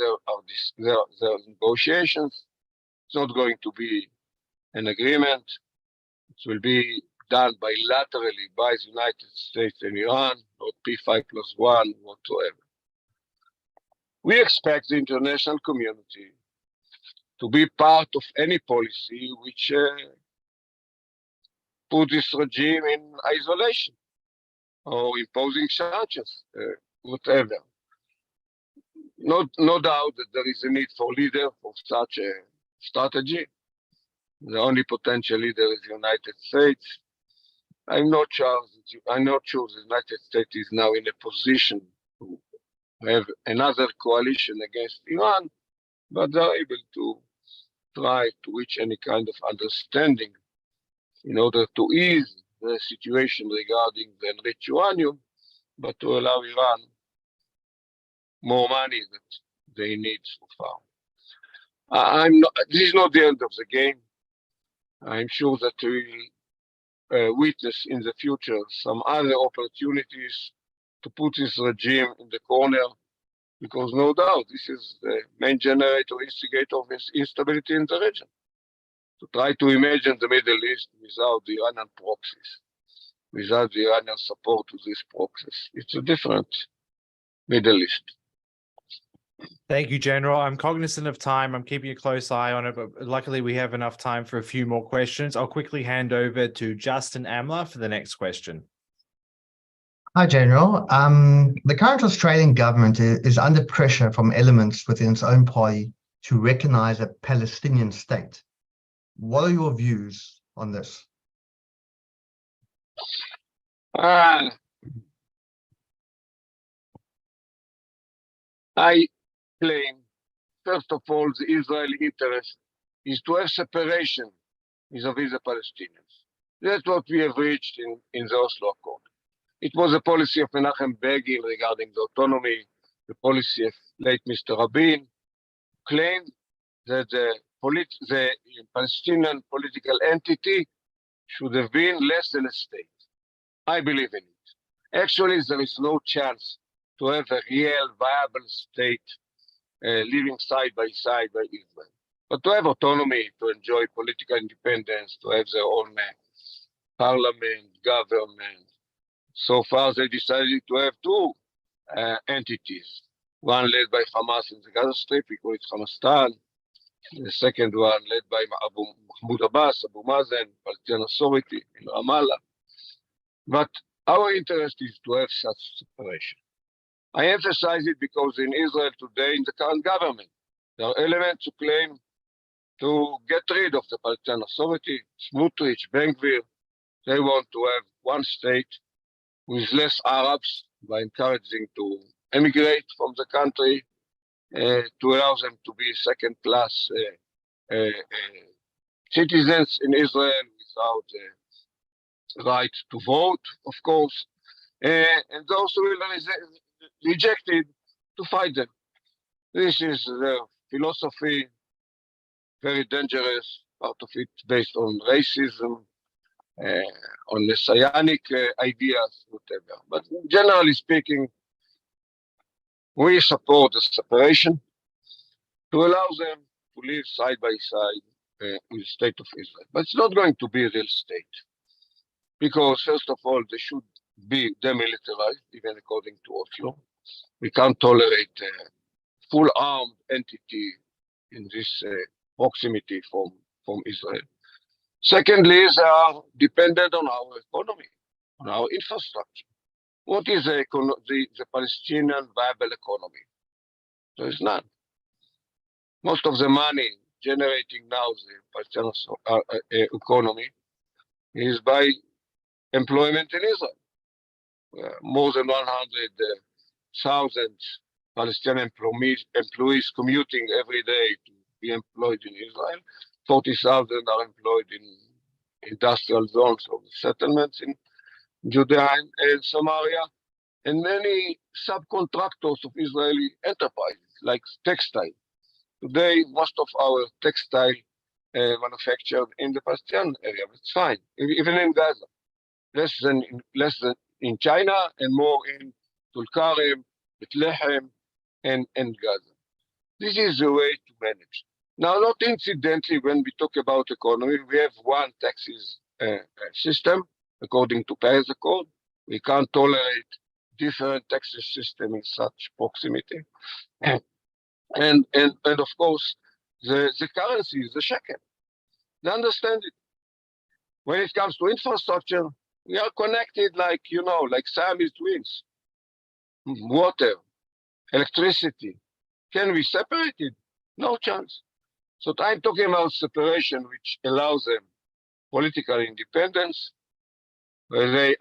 there are negotiations. It's not going to be an agreement. It will be done bilaterally by the United States and Iran, not P5+1 whatsoever. We expect the international community to be part of any policy which put this regime in isolation or imposing sanctions, whatever. No doubt that there is a need for a leader for such a strategy. The only potential leader is the United States. I'm not sure the United States is now in a position to have another coalition against Iran, but they're able to try to reach any kind of understanding in order to ease the situation regarding the enriched uranium, but to allow Iran more money that they need so far. This is not the end of the game. I'm sure that we will witness in the future some other opportunities to put this regime in the corner, because no doubt this is the main generator, instigator of instability in the region. To try to imagine the Middle East without the Iranian proxies, without the Iranian support to these proxies. It's a different Middle East. Thank you, General. I'm cognizant of time. I'm keeping a close eye on it, but luckily we have enough time for a few more questions. I'll quickly hand over to Justin Amler for the next question. Hi, General. The current Australian government is under pressure from elements within its own party to recognize a Palestinian state. What are your views on this? I claim, first of all, the Israeli interest is to have separation vis-a-vis the Palestinians. That's what we have reached in the Oslo Accord. It was a policy of Menachem Begin regarding the autonomy, the policy of late Mr. Rabin, claimed that the Palestinian political entity should have been less than a state. I believe in it. Actually, there is no chance to have a real viable state living side by side by Israel. But to have autonomy, to enjoy political independence, to have their own parliament, government. So far, they decided to have two entities. One led by Hamas in the Gaza Strip, we call it Hamastan. The second one led by Mahmoud Abbas, Abu Mazen, Palestinian Authority in Ramallah. But our interest is to have such separation. I emphasize it because in Israel today, in the current government, there are elements who claim to get rid of the Palestinian Authority, Smotrich, Ben-Gvir. They want to have one state with less Arabs by encouraging to emigrate from the country, to allow them to be second-class citizens in Israel without the right to vote, of course, and those who will reject it, to fight them. This is their philosophy, very dangerous, part of it based on racism, on messianic ideas, whatever. But generally speaking, we support the separation to allow them to live side by side with the state of Israel. But it's not going to be a real state. Because, first of all, they should be demilitarized, even according to Oslo. We can't tolerate a full armed entity in this proximity from Israel. Secondly, they are dependent on our economy, on our infrastructure. What is the Palestinian viable economy? There is none. Most of the money generating now the Palestinian economy is by employment in Israel. More than 100,000 Palestinian employees commuting every day to be employed in Israel. 40,000 are employed in industrial zones of settlements in Judea and Samaria, and many subcontractors of Israeli enterprises, like textile. Today, most of our textile manufactured in the Palestinian area, but it's fine, even in Gaza. Less than in China and more in Tulkarem, Bethlehem, and Gaza. This is the way to manage. Now, not incidentally, when we talk about economy, we have one taxes system according to Paris Accord. We can't tolerate different taxes system in such proximity. And of course, the currency is the shekel. They understand it. When it comes to infrastructure, we are connected like Siamese twins. Water, electricity. Can we separate it? No chance. So I'm talking about separation, which allows them political independence, where they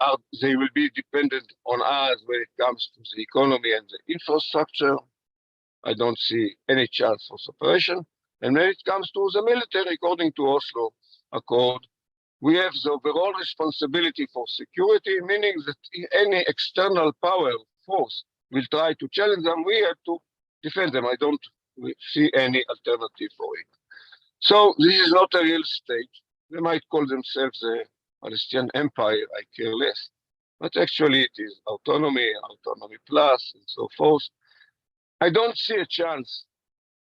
will be dependent on us when it comes to the economy and the infrastructure. I don't see any chance for separation. And when it comes to the military, according to Oslo Accord, we have the overall responsibility for security, meaning that any external power force will try to challenge them. We have to defend them. I don't see any alternative for it. So this is not a real state. They might call themselves a Palestinian empire, I care less. But actually it is autonomy plus, and so forth. I don't see a chance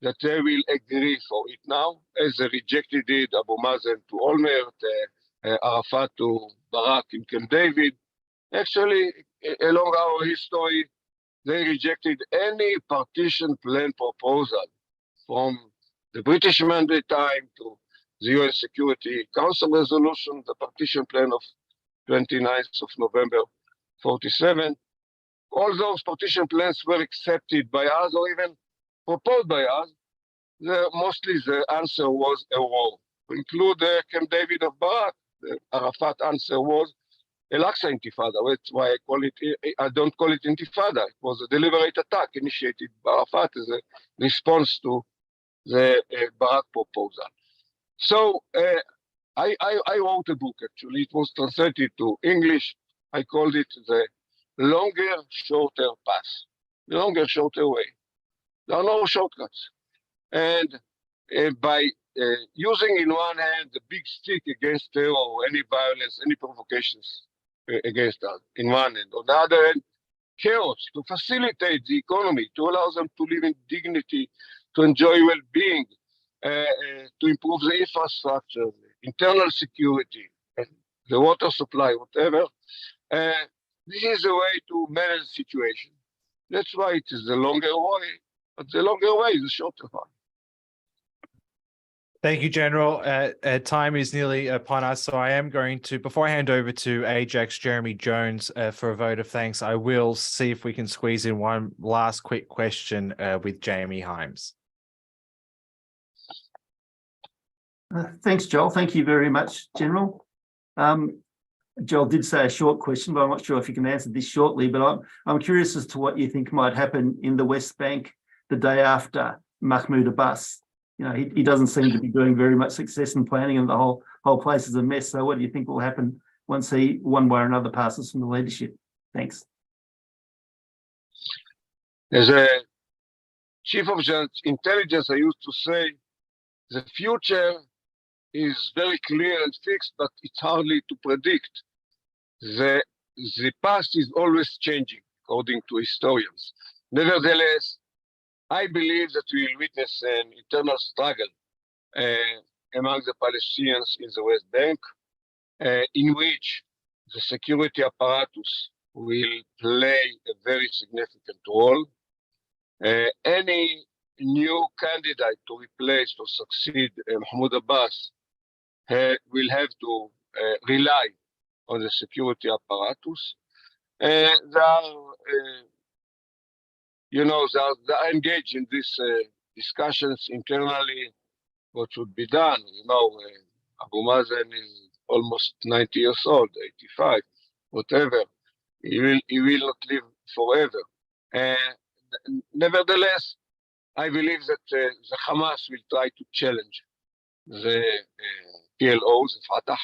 that they will agree for it now, as they rejected it, Abu Mazen to Olmert, Arafat to Barak in Camp David. Actually, along our history, they rejected any partition plan proposal from the British mandate time to the UN Security Council resolution, the partition plan of 29th of November 47. All those partition plans were accepted by us or even proposed by us. Mostly the answer was a war. To include Camp David of Barak, the Arafat answer was Al-Aqsa Intifada. That's why I don't call it Intifada. It was a deliberate attack initiated by Arafat as a response to the Barak proposal. So I wrote a book, actually. It was translated to English. I called it The Longer, Shorter Path. The longer, shorter way. There are no shortcuts. And by using in one hand the big stick against terror, any violence, any provocations against us, in one hand. On the other hand, chaos, to facilitate the economy, to allow them to live in dignity, to enjoy well-being, to improve the infrastructure, internal security, the water supply, whatever. This is a way to manage the situation. That's why it is the longer way, but the longer way is the shorter one. Thank you, General. Time is nearly upon us, so I am going to, before I hand over to AIJAC's Jeremy Jones for a vote of thanks, I will see if we can squeeze in one last quick question with Jamie Hymes. Thanks, Joel. Thank you very much, General. Joel did say a short question, but I'm not sure if you can answer this shortly, but I'm curious as to what you think might happen in the West Bank the day after Mahmoud Abbas. You know, he doesn't seem to be doing very much success in planning, and the whole place is a mess. So what do you think will happen once he, one way or another, passes from the leadership? Thanks. As a chief of intelligence, I used to say the future is very clear and fixed, but it's hardly to predict. The past is always changing, according to historians. Nevertheless, I believe that we will witness an internal struggle among the Palestinians in the West Bank, in which the security apparatus will play a very significant role. Any new candidate to replace or succeed Mahmoud Abbas will have to rely on the security apparatus. They are engaged in these discussions internally, what should be done. You know, Abu Mazen is almost 90 years old, 85, whatever. He will not live forever. Nevertheless, I believe that the Hamas will try to challenge the PLO, the Fatah,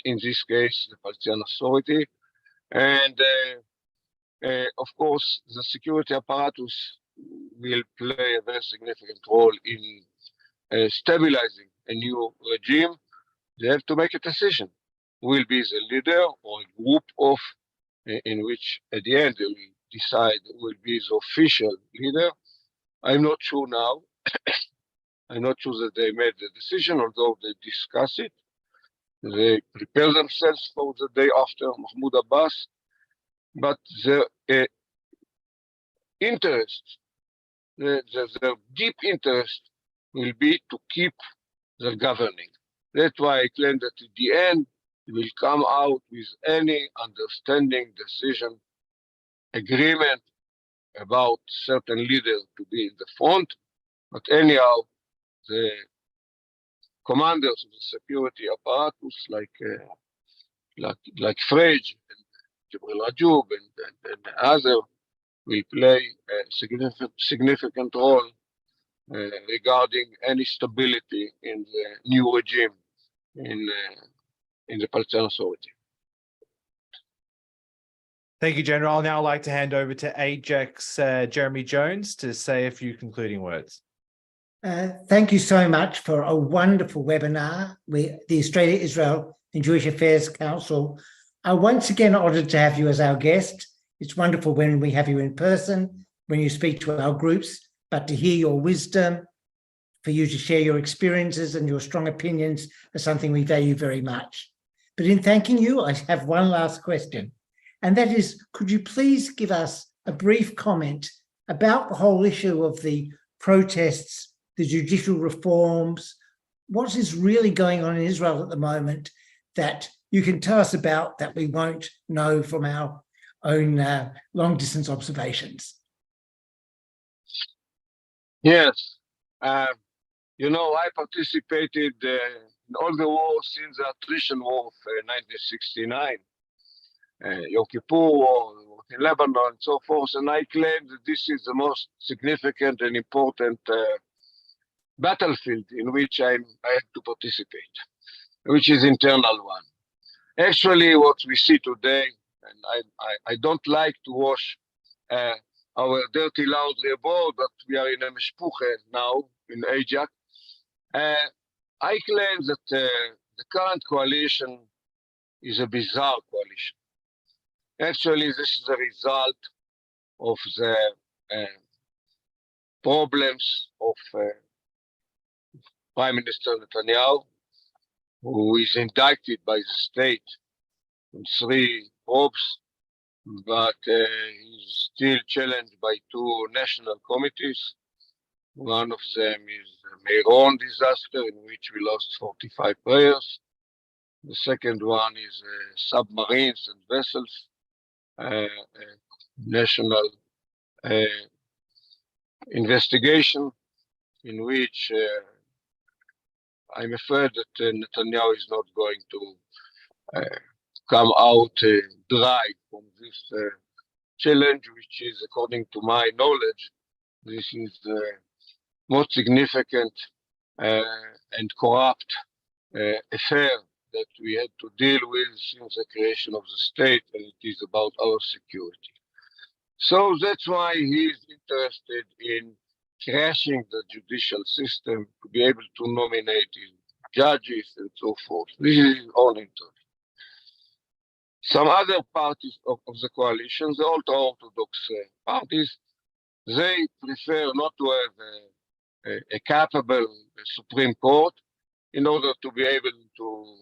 in this case, the Palestinian Authority. And of course, the security apparatus will play a very significant role in stabilizing a new regime. They have to make a decision. Will be the leader or a group of, in which at the end they will decide who will be the official leader. I'm not sure now. I'm not sure that they made the decision, although they discuss it. They prepare themselves for the day after Mahmoud Abbas. But the interest, the deep interest will be to keep the governing. That's why I claim that at the end, it will come out with any understanding, decision, agreement about certain leader to be in the front. But anyhow, the commanders of the security apparatus like Frege and Jibril Rajoub and others will play a significant role regarding any stability in the new regime in the Palestinian Authority. Thank you, General. I'd now like to hand over to AIJAC's Jeremy Jones to say a few concluding words. Thank you so much for a wonderful webinar. The Australia, Israel and Jewish Affairs Council are once again honoured to have you as our guest. It's wonderful when we have you in person, when you speak to our groups, but to hear your wisdom, for you to share your experiences and your strong opinions is something we value very much. But in thanking you, I have one last question, and that is, could you please give us a brief comment about the whole issue of the protests, the judicial reforms, what is really going on in Israel at the moment that you can tell us about that we won't know from our own long-distance observations? Yes. You know, I participated in all the wars since the Attrition War of 1969, Yom Kippur War in Lebanon, and so forth. And I claim that this is the most significant and important battlefield in which I have to participate, which is internal one. Actually, what we see today, and I don't like to wash our dirty laundry abroad, but we are in a meshpuche now in AIJAC. I claim that the current coalition is a bizarre coalition. Actually, this is a result of the problems of Prime Minister Netanyahu, who is indicted by the state in 3 probes, but he's still challenged by 2 national committees. One of them is the Meron disaster, in which we lost 45 prayers. The second one is submarines and vessels, national investigation, in which I'm afraid that Netanyahu is not going to come out dry from this challenge, which is, according to my knowledge, this is the most significant and corrupt affair that we had to deal with since the creation of the state, and it is about our security. So that's why he is interested in crashing the judicial system to be able to nominate judges and so forth. This is his own interest. Some other parties of the coalition, the ultra-Orthodox parties, they prefer not to have a capable Supreme Court in order to be able to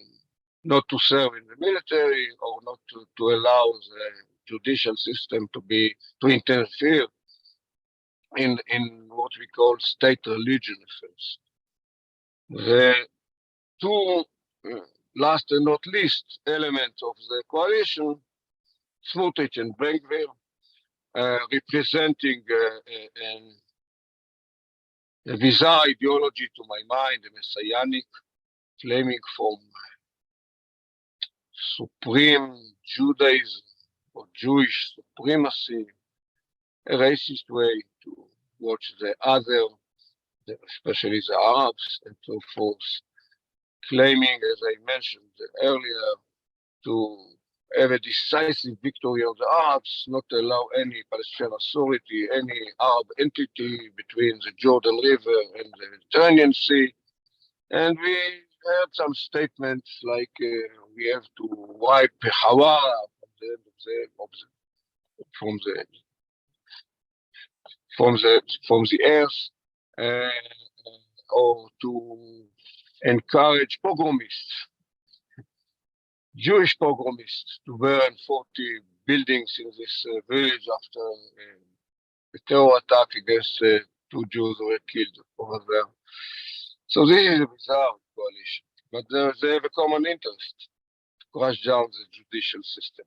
not to serve in the military or not to allow the judicial system to interfere in what we call state religion affairs. The 2 last and not least elements of the coalition, Smotrich and Ben-Gvir, representing a bizarre ideology to my mind, a messianic, claiming from supreme Judaism or Jewish supremacy, a racist way to watch the other, especially the Arabs and so forth, claiming, as I mentioned earlier, to have a decisive victory of the Arabs, not to allow any Palestinian authority, any Arab entity between the Jordan River and the Mediterranean Sea. And we heard some statements like we have to wipe Hawara from the earth, or to encourage pogromists, Jewish pogromists, to burn 40 buildings in this village after a terror attack against 2 Jews who were killed over there. So this is a bizarre coalition, but they have a common interest to crush down the judicial system.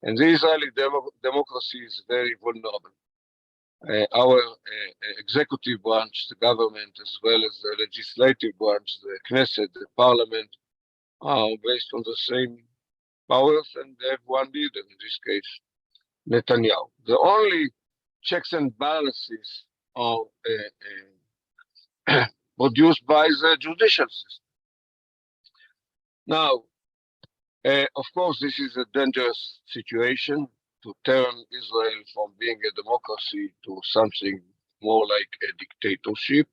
And the Israeli democracy is very vulnerable. Our executive branch, the government, as well as the legislative branch, the Knesset, the parliament, are based on the same powers, and they have one leader, in this case, Netanyahu. The only checks and balances are produced by the judicial system. Now, of course, this is a dangerous situation to turn Israel from being a democracy to something more like a dictatorship,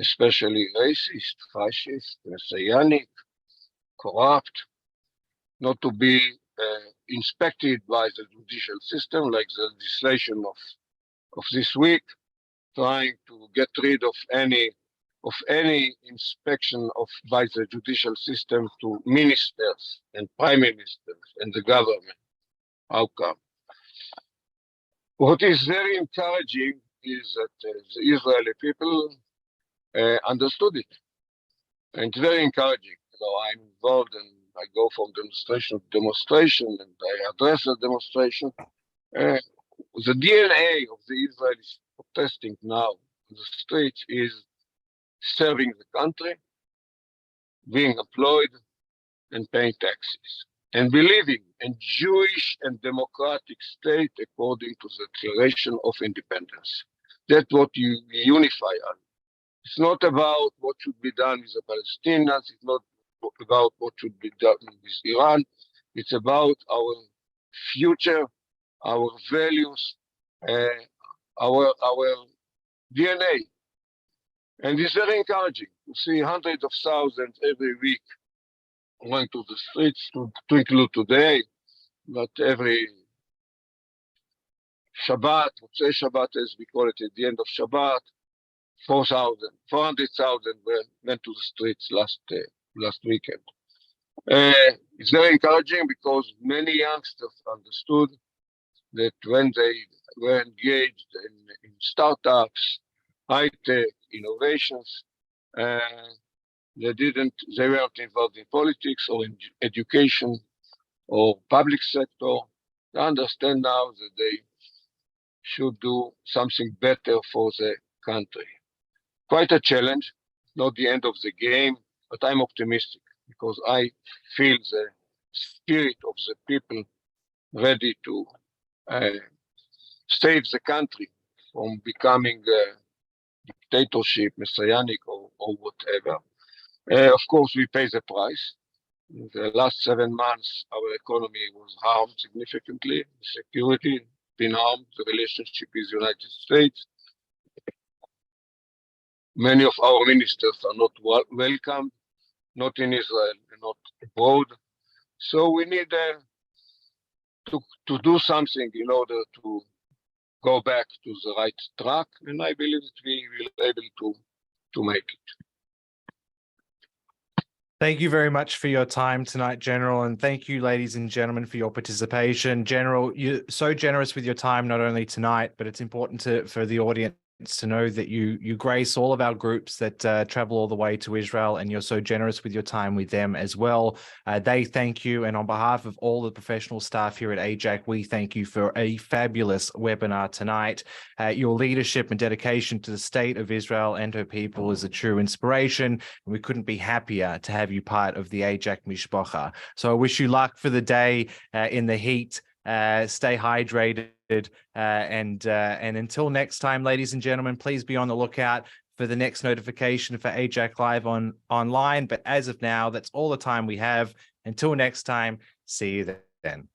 especially racist, fascist, messianic, corrupt, not to be inspected by the judicial system, like the legislation of this week, trying to get rid of any inspection by the judicial system to ministers and prime ministers and the government. How come? What is very encouraging is that the Israeli people understood it. And it's very encouraging. I'm involved and I go from demonstration to demonstration and I address the demonstration. The DNA of the Israelis protesting now in the streets is serving the country, being employed, and paying taxes, and believing in Jewish and democratic state according to the Declaration of Independence. That's what you unify on. It's not about what should be done with the Palestinians. It's not about what should be done with Iran. It's about our future, our values, our DNA. And it's very encouraging to see hundreds of thousands every week going to the streets, to include today, but every Shabbat, Motzei Shabbat as we call it at the end of Shabbat, 400,000 went to the streets last weekend. It's very encouraging because many youngsters understood that when they were engaged in startups, high-tech, innovations, they weren't involved in politics or in education or public sector. They understand now that they should do something better for the country. Quite a challenge, not the end of the game, but I'm optimistic because I feel the spirit of the people ready to save the country from becoming a dictatorship, messianic, or whatever. Of course, we pay the price. In the last 7 months, our economy was harmed significantly. Security been harmed. The relationship with the United States. Many of our ministers are not welcome, not in Israel and not abroad. So we need to do something in order to go back to the right track, and I believe that we will be able to make it. Thank you very much for your time tonight, General, and thank you, ladies and gentlemen, for your participation. General, you're so generous with your time, not only tonight, but it's important for the audience to know that you grace all of our groups that travel all the way to Israel, and you're so generous with your time with them as well. They thank you, and on behalf of all the professional staff here at AIJAC, we thank you for a fabulous webinar tonight. Your leadership and dedication to the state of Israel and her people is a true inspiration, and we couldn't be happier to have you part of the AIJAC Mishpacha. So I wish you luck for the day in the heat. Stay hydrated, and until next time, ladies and gentlemen, please be on the lookout for the next notification for AIJAC Live online. But as of now, that's all the time we have. Until next time, see you then.